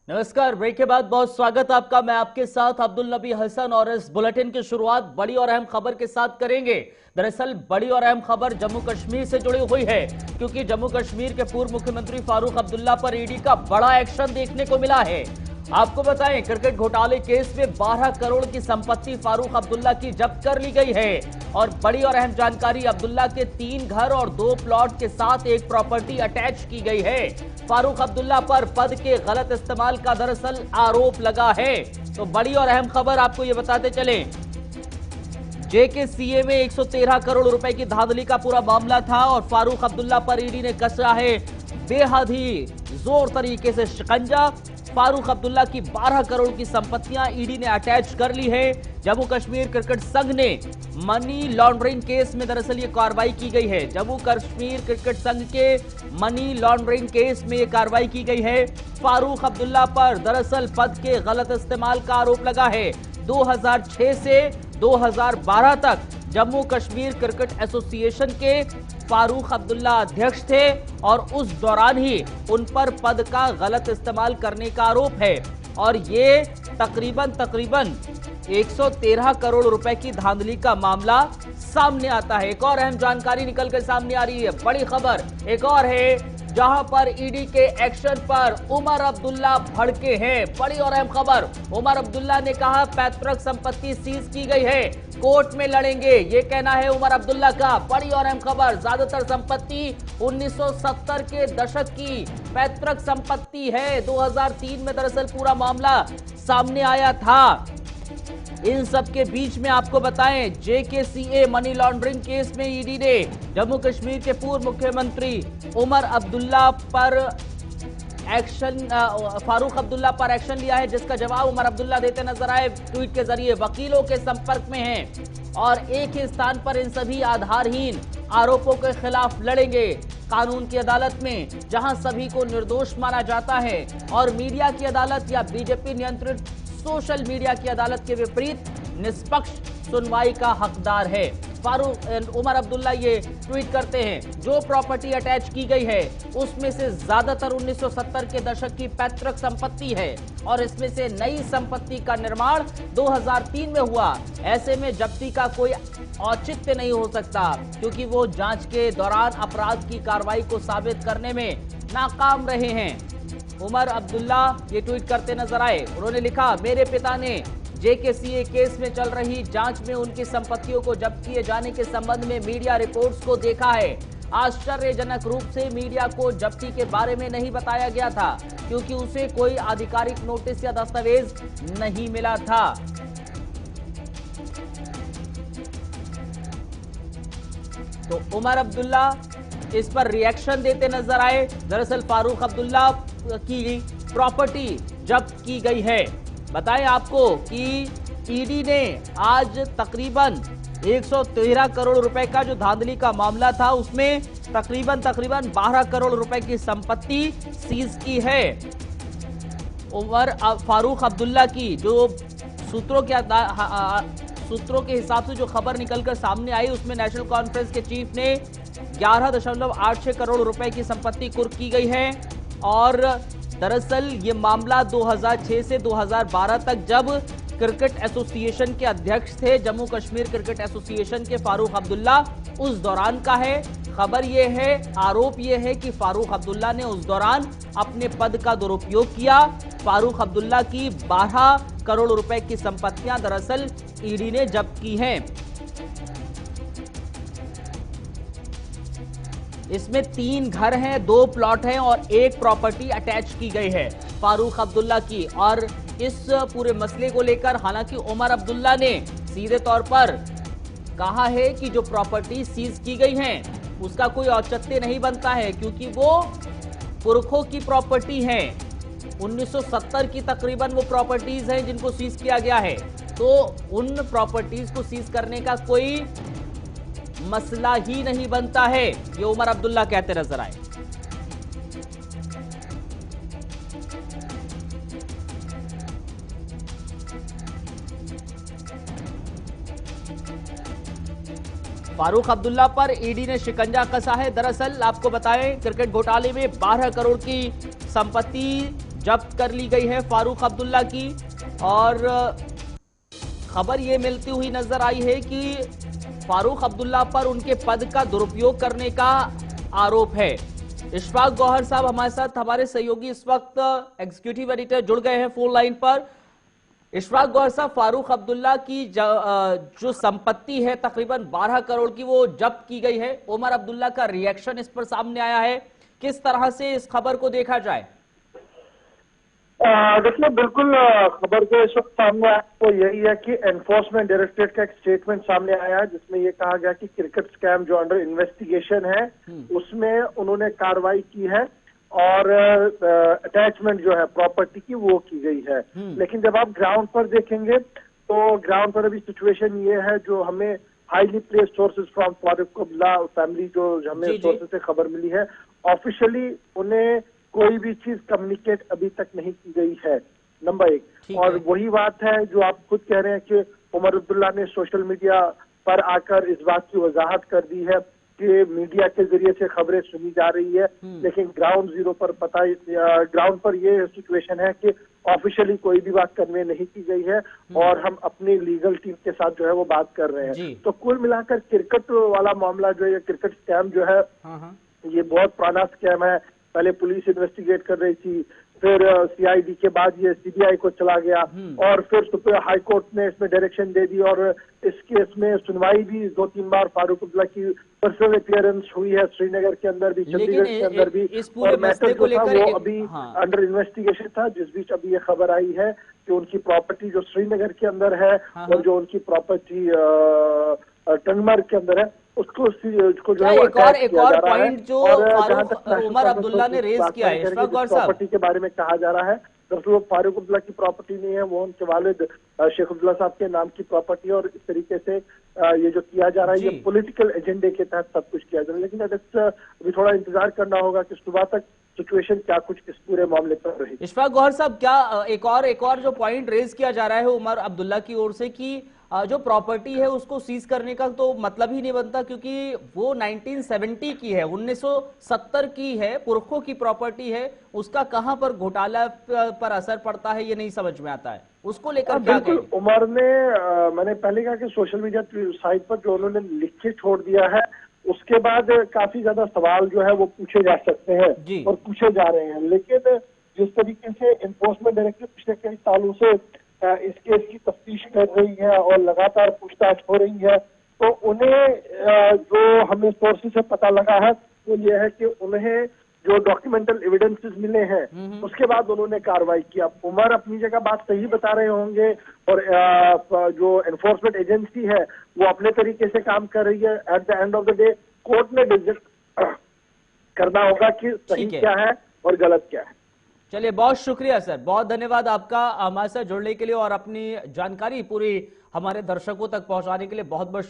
नमस्कार। ब्रेक के बाद बहुत स्वागत आपका। मैं आपके साथ अब्दुल नबी हसन और इस बुलेटिन की शुरुआत बड़ी और अहम खबर के साथ करेंगे। दरअसल बड़ी और अहम खबर जम्मू कश्मीर से जुड़ी हुई है, क्योंकि जम्मू कश्मीर के पूर्व मुख्यमंत्री फारूक अब्दुल्ला पर ईडी का बड़ा एक्शन देखने को मिला है। आपको बताएं, क्रिकेट घोटाले केस में 12 करोड़ की संपत्ति फारूक अब्दुल्ला की जब्त कर ली गई है। और बड़ी और अहम जानकारी, अब्दुल्ला के 3 घर और 2 प्लॉट के साथ एक प्रॉपर्टी अटैच की गई है। फारूक अब्दुल्ला पर पद के गलत इस्तेमाल का दरअसल आरोप लगा है। तो बड़ी और अहम खबर आपको यह बताते चलें, जेकेसीए में 113 करोड़ रुपए की धांधली का पूरा मामला था और फारूक अब्दुल्ला पर ईडी ने कसा है बेहद ही जोर तरीके से शिकंजा। फारूक अब्दुल्ला की 12 करोड़ की संपत्तियां ईडी ने अटैच कर ली है। जम्मू कश्मीर क्रिकेट संघ ने मनी लॉन्ड्रिंग केस में दरअसल ये कार्रवाई की गई है। जम्मू कश्मीर क्रिकेट संघ के मनी लॉन्ड्रिंग केस में ये कार्रवाई की गई है। फारूक अब्दुल्ला पर दरअसल पद के गलत इस्तेमाल का आरोप लगा है। 2006 से 2012 तक जम्मू कश्मीर क्रिकेट एसोसिएशन के फारूक अब्दुल्ला अध्यक्ष थे और उस दौरान ही उन पर पद का गलत इस्तेमाल करने का आरोप है। और ये तकरीबन 113 करोड़ रुपए की धांधली का मामला सामने आता है। एक और अहम जानकारी निकल कर सामने आ रही है। बड़ी खबर एक और है, जहां पर ईडी के एक्शन पर उमर अब्दुल्ला भड़के हैं। बड़ी और अहम खबर, उमर अब्दुल्ला ने कहा पैतृक संपत्ति सीज की गई है, कोर्ट में लड़ेंगे, ये कहना है उमर अब्दुल्ला का। बड़ी और अहम खबर, ज्यादातर संपत्ति 1970 के दशक की पैतृक संपत्ति है। 2003 में दरअसल पूरा मामला सामने आया था। इन सब के बीच में आपको बताएं, जेकेसीए मनी लॉन्ड्रिंग केस में ईडी ने जम्मू कश्मीर के पूर्व मुख्यमंत्री उमर अब्दुल्ला पर फारूक अब्दुल्ला पर एक्शन लिया है, जिसका जवाब उमर अब्दुल्ला देते नजर आए। ट्वीट के जरिए वकीलों के संपर्क में हैं और एक ही स्थान पर इन सभी आधारहीन आरोपों के खिलाफ लड़ेंगे कानून की अदालत में, जहां सभी को निर्दोष माना जाता है। और मीडिया की अदालत या बीजेपी नियंत्रित सोशल मीडिया की अदालत के विपरीत निष्पक्ष सुनवाई का हकदार है। फारूक उमर अब्दुल्ला ये ट्वीट करते हैं, जो प्रॉपर्टी अटैच की गई है उसमें से ज्यादातर 1970 के दशक की पैतृक संपत्ति है और इसमें से नई संपत्ति का निर्माण 2003 में हुआ। ऐसे में जब्ती का कोई औचित्य नहीं हो सकता, क्योंकि वो जांच के दौरान अपराध की कार्रवाई को साबित करने में नाकाम रहे हैं। उमर अब्दुल्ला ये ट्वीट करते नजर आए। उन्होंने लिखा, मेरे पिता ने जेकेसीए केस में चल रही जांच में उनकी संपत्तियों को जब्त किए जाने के संबंध में मीडिया रिपोर्ट्स को देखा है। आश्चर्यजनक रूप से मीडिया को जब्ती के बारे में नहीं बताया गया था, क्योंकि उसे कोई आधिकारिक नोटिस या दस्तावेज नहीं मिला था। तो उमर अब्दुल्ला इस पर रिएक्शन देते नजर आए। दरअसल फारूक अब्दुल्ला की प्रॉपर्टी जब्त की गई है। बताएं आपको कि ईडी ने आज तकरीबन 113 करोड़ रुपए का जो धांधली का मामला था, उसमें तकरीबन 12 करोड़ रुपए की संपत्ति सीज की है। उमर फारूक अब्दुल्ला की जो सूत्रों के हिसाब से जो खबर निकलकर सामने आई, उसमें नेशनल कॉन्फ्रेंस के चीफ ने 11.86 करोड़ रुपए की संपत्ति कुर्क की गई है। और दरअसल ये मामला 2006 से 2012 तक, जब क्रिकेट एसोसिएशन के अध्यक्ष थे जम्मू कश्मीर क्रिकेट एसोसिएशन के फारूक अब्दुल्ला, उस दौरान का है। खबर ये है, आरोप ये है कि फारूक अब्दुल्ला ने उस दौरान अपने पद का दुरुपयोग किया। फारूक अब्दुल्ला की 12 करोड़ रुपए की संपत्तियां दरअसल ईडी ने जब्त की हैं। इसमें 3 घर हैं, 2 प्लॉट हैं और 1 प्रॉपर्टी अटैच की गई है फारूक अब्दुल्ला की। और इस पूरे मसले को लेकर हालांकि उमर अब्दुल्ला ने सीधे तौर पर कहा है कि जो प्रॉपर्टी सीज की गई हैं उसका कोई औचित्य नहीं बनता है, क्योंकि वो पुरखों की प्रॉपर्टी हैं। 1970 की तकरीबन वो प्रॉपर्टीज हैं जिनको सीज किया गया है। तो उन प्रॉपर्टीज को सीज करने का कोई मसला ही नहीं बनता है, ये उमर अब्दुल्ला कहते नजर आए। फारूक अब्दुल्ला पर ईडी ने शिकंजा कसा है। दरअसल आपको बताएं, क्रिकेट घोटाले में 12 करोड़ की संपत्ति जब्त कर ली गई है फारूक अब्दुल्ला की। और खबर ये मिलती हुई नजर आई है कि फारूक अब्दुल्ला पर उनके पद का दुरुपयोग करने का आरोप है। इशफाक गौहर साहब हमारे साथ, हमारे सहयोगी इस वक्त एग्जीक्यूटिव एडिटर जुड़ गए हैं फोन लाइन पर। इशफाक गौहर साहब, फारूक अब्दुल्ला की जो संपत्ति है तकरीबन 12 करोड़ की, वो जब्त की गई है। उमर अब्दुल्ला का रिएक्शन इस पर सामने आया है, किस तरह से इस खबर को देखा जाए? देखिए, बिल्कुल खबर जो इस वक्त सामने आया वो यही है कि एनफोर्समेंट डायरेक्टरेट का एक स्टेटमेंट सामने आया है जिसमें ये कहा गया कि क्रिकेट स्कैम जो अंडर इन्वेस्टिगेशन है उसमें उन्होंने कार्रवाई की है और अटैचमेंट जो है प्रॉपर्टी की वो की गई है। लेकिन जब आप ग्राउंड पर देखेंगे तो ग्राउंड पर अभी सिचुएशन ये है जो हमें highly placed sources from Farooq Abdullah family जो हमें सोर्सेज से खबर मिली है, ऑफिशियली उन्हें कोई भी चीज कम्युनिकेट अभी तक नहीं की गई है, नंबर 1। और वही बात है जो आप खुद कह रहे हैं कि उमर अब्दुल्ला ने सोशल मीडिया पर आकर इस बात की वजाहत कर दी है कि मीडिया के जरिए से खबरें सुनी जा रही है, लेकिन ग्राउंड जीरो पर ग्राउंड पर ये सिचुएशन है कि ऑफिशियली कोई भी बात कन्वे नहीं की गई है और हम अपनी लीगल टीम के साथ जो है वो बात कर रहे हैं। तो कुल मिलाकर क्रिकेट वाला मामला जो है, क्रिकेट स्कैम जो है, ये बहुत पुराना स्कैम है। पहले पुलिस इन्वेस्टिगेट कर रही थी, फिर सीआईडी के बाद ये सीबीआई को चला गया और फिर सुप्रीम हाई कोर्ट ने इसमें डायरेक्शन दे दी और इस केस में सुनवाई भी 2-3 बार फारूक अब्दुल्ला की पर्सनल अपीयरेंस हुई है, श्रीनगर के अंदर भी, चंडीगढ़ के अंदर भी। और मैटर जो था वो अभी अंडर इन्वेस्टिगेशन था, जिस बीच अभी ये खबर आई है कि उनकी प्रॉपर्टी जो श्रीनगर के अंदर है और जो उनकी प्रॉपर्टी टंगमर्ग के अंदर है उसको जो है एक और पॉइंट जो उमर अब्दुल्ला ने रेज किया है इशफाक गौहर साहब, प्रॉपर्टी के बारे में कहा जा रहा है। दरअसल वो फारूक अब्दुल्ला की प्रॉपर्टी नहीं है, वो उनके वालिद शेख अब्दुल्ला साहब के नाम की प्रॉपर्टी है और इस तरीके से ये जो किया जा रहा है ये पॉलिटिकल एजेंडे के तहत सब कुछ किया जा रहा है। लेकिन अभी थोड़ा इंतजार करना होगा कि सुबह तक सिचुएशन क्या कुछ इस पूरे मामले पर रही। इशफाक गौहर साहब, क्या एक और जो पॉइंट रेज किया जा रहा है उमर अब्दुल्ला की ओर से कि जो प्रॉपर्टी है उसको सीज करने का तो मतलब ही नहीं बनता, क्योंकि वो 1970 की है, 1970 की है, पुरखों की प्रॉपर्टी है, उसका कहां पर घोटाला पर असर पड़ता है ये नहीं समझ में आता है। उसको लेकर क्या कहेंगे? उमर ने मैंने पहले कहा कि सोशल मीडिया साइट पर जो उन्होंने लिख के छोड़ दिया है उसके बाद काफी ज्यादा सवाल जो है वो पूछे जा सकते हैं और पूछे जा रहे हैं। लेकिन जिस तरीके से एनफोर्समेंट डायरेक्टरेट पिछले कई सालों से इस केस की तफ्तीश कर रही है और लगातार पूछताछ हो रही है, तो उन्हें जो हमें सोर्सेज से पता लगा है वो ये है कि उन्हें जो डॉक्यूमेंटल एविडेंसेस मिले हैं उसके बाद उन्होंने कार्रवाई किया। उमर अपनी जगह बात सही बता रहे होंगे और जो एनफोर्समेंट एजेंसी है वो अपने तरीके से काम कर रही है। At the end of the day court ने डिसाइड करना होगा कि सही क्या है और गलत क्या है। चलिए, बहुत शुक्रिया सर, बहुत धन्यवाद आपका हमारे साथ जुड़ने के लिए और अपनी जानकारी पूरी हमारे दर्शकों तक पहुंचाने के लिए बहुत बहुत